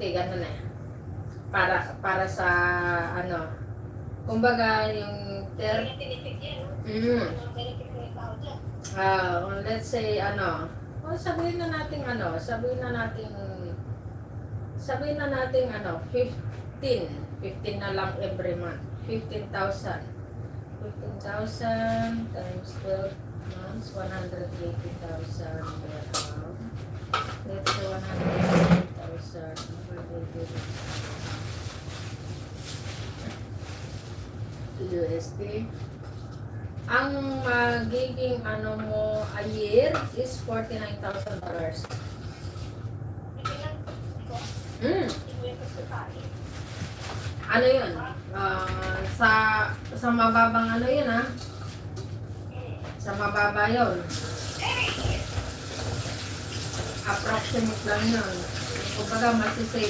40, ganun eh. Para sa, ano, kumbaga yung let's say, sabihin na natin, 15 na lang every month. 15,000. 15,000 times 12 months, 180,000 around. Let's say 180,000 USD. Ang magiging mo a year is $49,000. Ano yun? Sa mababang yun ha? Sa mababa yun. Approximate lang yun. Kumbaga masisave